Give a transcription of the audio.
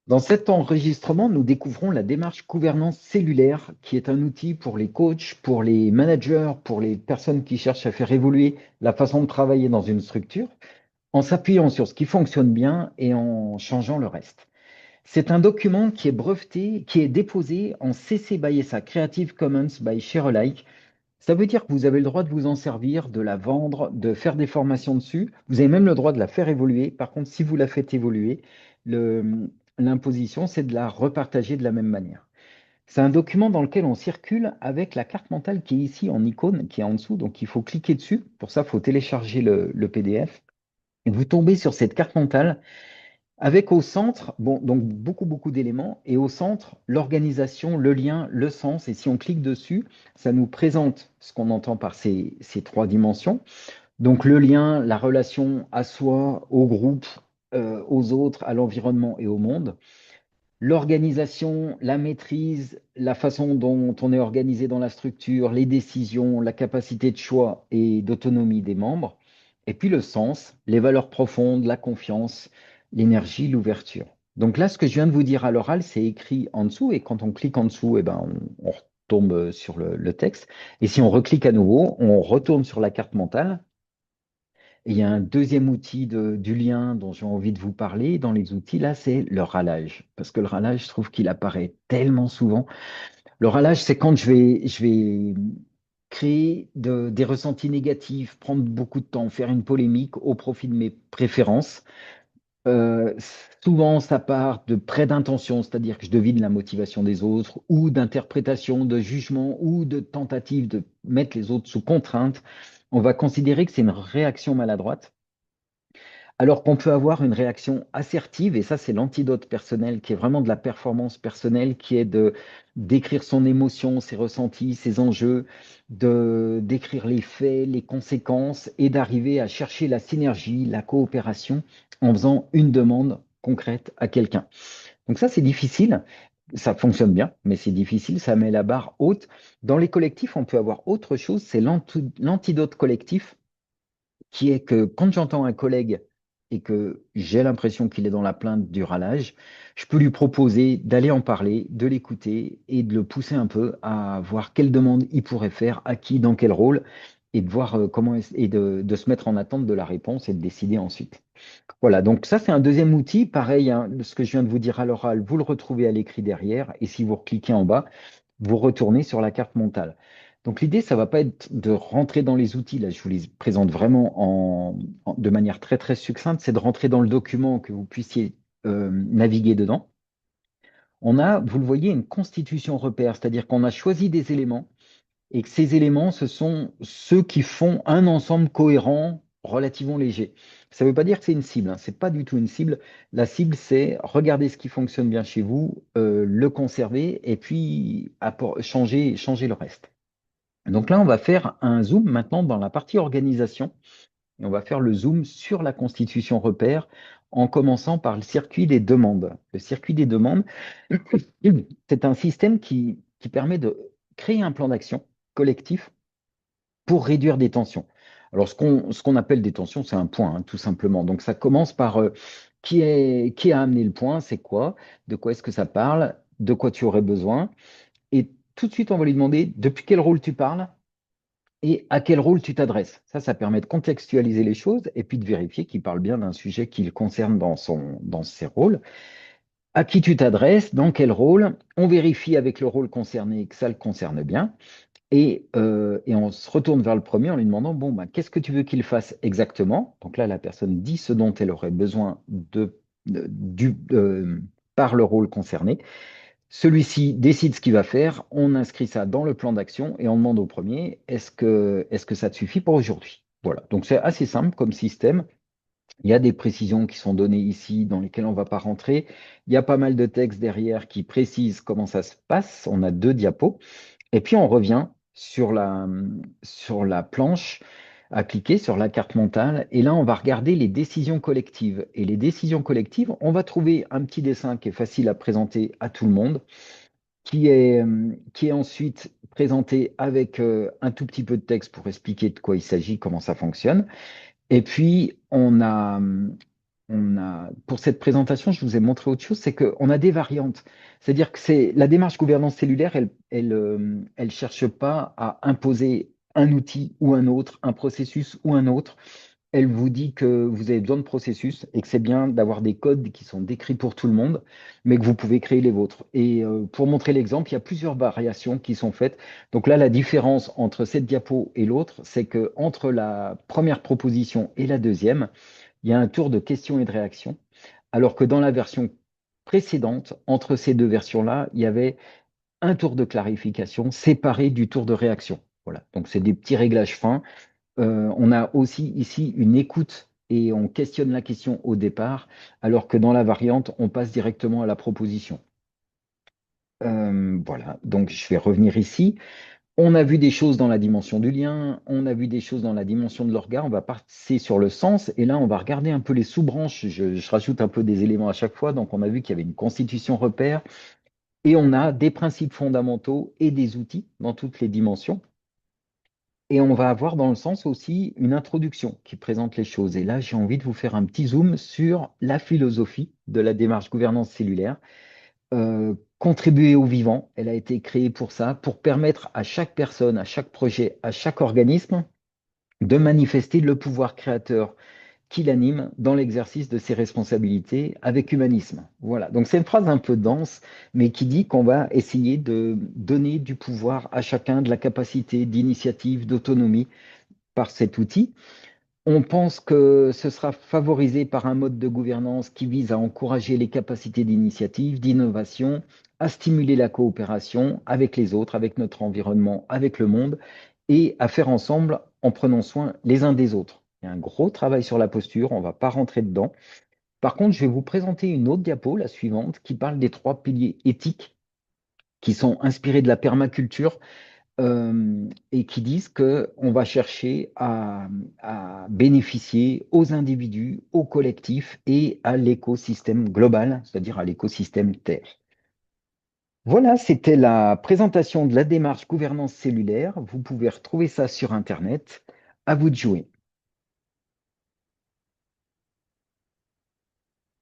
Dans cet enregistrement, nous découvrons la démarche gouvernance cellulaire, qui est un outil pour les coachs, pour les managers, pour les personnes qui cherchent à faire évoluer la façon de travailler dans une structure, en s'appuyant sur ce qui fonctionne bien et en changeant le reste. C'est un document qui est breveté, qui est déposé en CC by SA, Creative Commons by Sharealike. Ça veut dire que vous avez le droit de vous en servir, de la vendre, de faire des formations dessus. Vous avez même le droit de la faire évoluer. Par contre, si vous la faites évoluer, l'imposition, c'est de la repartager de la même manière. C'est un document dans lequel on circule avec la carte mentale qui est ici en icône, qui est en dessous. Donc, il faut cliquer dessus. Pour ça, il faut télécharger le PDF. Et vous tombez sur cette carte mentale avec au centre, bon, donc beaucoup d'éléments, et au centre, l'organisation, le lien, le sens. Et si on clique dessus, ça nous présente ce qu'on entend par ces trois dimensions. Donc le lien, la relation à soi, au groupe, aux autres, à l'environnement et au monde. L'organisation, la maîtrise, la façon dont on est organisé dans la structure, les décisions, la capacité de choix et d'autonomie des membres. Et puis le sens, les valeurs profondes, la confiance, l'énergie, l'ouverture. Donc là, ce que je viens de vous dire à l'oral, c'est écrit en dessous. Et quand on clique en dessous, eh ben, on retombe sur le texte. Et si on reclique à nouveau, on retourne sur la carte mentale. Et il y a un deuxième outil du lien dont j'ai envie de vous parler dans les outils, là, c'est le rallage. Parce que le rallage, je trouve qu'il apparaît tellement souvent. Le rallage, c'est quand je vais créer des ressentis négatifs, prendre beaucoup de temps, faire une polémique au profit de mes préférences. Euh, Souvent, ça part de près d'intention, c'est-à-dire que je devine la motivation des autres, ou d'interprétation, de jugement, ou de tentative de mettre les autres sous contrainte. On va considérer que c'est une réaction maladroite. Alors qu'on peut avoir une réaction assertive, et ça c'est l'antidote personnel, qui est vraiment de la performance personnelle, qui est de d'écrire son émotion, ses ressentis, ses enjeux, de d'écrire les faits, les conséquences, et d'arriver à chercher la synergie, la coopération, en faisant une demande concrète à quelqu'un. Donc ça c'est difficile, ça fonctionne bien, mais c'est difficile, ça met la barre haute. Dans les collectifs, on peut avoir autre chose, c'est l'antidote collectif qui est que quand j'entends un collègue et que j'ai l'impression qu'il est dans la plainte du râlage, je peux lui proposer d'aller en parler, de l'écouter et de le pousser un peu à voir quelle demande il pourrait faire, à qui, dans quel rôle, et de voir et de se mettre en attente de la réponse et de décider ensuite. Voilà, donc ça c'est un deuxième outil. Pareil, hein, ce que je viens de vous dire à l'oral, vous le retrouvez à l'écrit derrière, et si vous cliquez en bas, vous retournez sur la carte mentale. Donc l'idée, ça va pas être de rentrer dans les outils, là je vous les présente vraiment de manière très succincte, c'est de rentrer dans le document, que vous puissiez naviguer dedans. On a, vous le voyez, une constitution repère, c'est-à-dire qu'on a choisi des éléments et que ces éléments, ce sont ceux qui font un ensemble cohérent, relativement léger. Ça ne veut pas dire que c'est une cible, hein, c'est pas du tout une cible. La cible, c'est regarder ce qui fonctionne bien chez vous, le conserver et puis changer le reste. Donc là, on va faire un zoom maintenant dans la partie organisation et on va faire le zoom sur la constitution repère en commençant par le circuit des demandes. Le circuit des demandes, c'est un système qui permet de créer un plan d'action collectif pour réduire des tensions. Alors, ce qu'on appelle des tensions, c'est un point, hein, tout simplement. Donc, ça commence par qui a amené le point, c'est quoi, de quoi est-ce que ça parle, de quoi tu aurais besoin. Et tout de suite, on va lui demander depuis quel rôle tu parles et à quel rôle tu t'adresses. Ça permet de contextualiser les choses et puis de vérifier qu'il parle bien d'un sujet qui le concerne dans ses rôles. À qui tu t'adresses, dans quel rôle. On vérifie avec le rôle concerné que ça le concerne bien. Et on se retourne vers le premier en lui demandant, bon, ben, qu'est-ce que tu veux qu'il fasse exactement? Donc là, la personne dit ce dont elle aurait besoin par le rôle concerné. Celui-ci décide ce qu'il va faire, on inscrit ça dans le plan d'action et on demande au premier, est-ce que ça te suffit pour aujourd'hui? Voilà, donc c'est assez simple comme système. Il y a des précisions qui sont données ici dans lesquelles on ne va pas rentrer. Il y a pas mal de textes derrière qui précisent comment ça se passe. On a deux diapos. Et puis on revient sur la planche à cliquer sur la carte mentale. Et là, on va regarder les décisions collectives. Et les décisions collectives, on va trouver un petit dessin qui est facile à présenter à tout le monde, qui est ensuite présenté avec un tout petit peu de texte pour expliquer de quoi il s'agit, comment ça fonctionne. Et puis, on a Pour cette présentation, je vous ai montré autre chose, c'est qu'on a des variantes. C'est-à-dire que la démarche gouvernance cellulaire, elle cherche pas à imposer un outil ou un autre, un processus ou un autre. Elle vous dit que vous avez besoin de processus et que c'est bien d'avoir des codes qui sont décrits pour tout le monde, mais que vous pouvez créer les vôtres. Et pour montrer l'exemple, il y a plusieurs variations qui sont faites. Donc là, la différence entre cette diapo et l'autre, c'est que entre la première proposition et la deuxième, il y a un tour de questions et de réactions, alors que dans la version précédente, entre ces deux versions-là, il y avait un tour de clarification séparé du tour de réaction. Voilà, donc c'est des petits réglages fins. On a aussi ici une écoute et on questionne la question au départ, alors que dans la variante, on passe directement à la proposition. Voilà, donc je vais revenir ici. On a vu des choses dans la dimension du lien, on a vu des choses dans la dimension de l'orga, on va passer sur le sens, et là on va regarder un peu les sous-branches, je rajoute un peu des éléments à chaque fois, donc on a vu qu'il y avait une constitution repère, et on a des principes fondamentaux et des outils dans toutes les dimensions. Et on va avoir dans le sens aussi une introduction qui présente les choses. Et là, j'ai envie de vous faire un petit zoom sur la philosophie de la démarche gouvernance cellulaire. Contribuer au vivant, elle a été créée pour ça, pour permettre à chaque personne, à chaque projet, à chaque organisme de manifester le pouvoir créateur qui l'anime dans l'exercice de ses responsabilités avec humanisme. Voilà, donc c'est une phrase un peu dense, mais qui dit qu'on va essayer de donner du pouvoir à chacun, de la capacité d'initiative, d'autonomie par cet outil. On pense que ce sera favorisé par un mode de gouvernance qui vise à encourager les capacités d'initiative, d'innovation, à stimuler la coopération avec les autres, avec notre environnement, avec le monde, et à faire ensemble en prenant soin les uns des autres. Il y a un gros travail sur la posture, on ne va pas rentrer dedans. Par contre, je vais vous présenter une autre diapo, la suivante, qui parle des trois piliers éthiques qui sont inspirés de la permaculture et qui disent qu'on va chercher à bénéficier aux individus, au collectif et à l'écosystème global, c'est-à-dire à l'écosystème Terre. Voilà, c'était la présentation de la démarche gouvernance cellulaire. Vous pouvez retrouver ça sur Internet. À vous de jouer.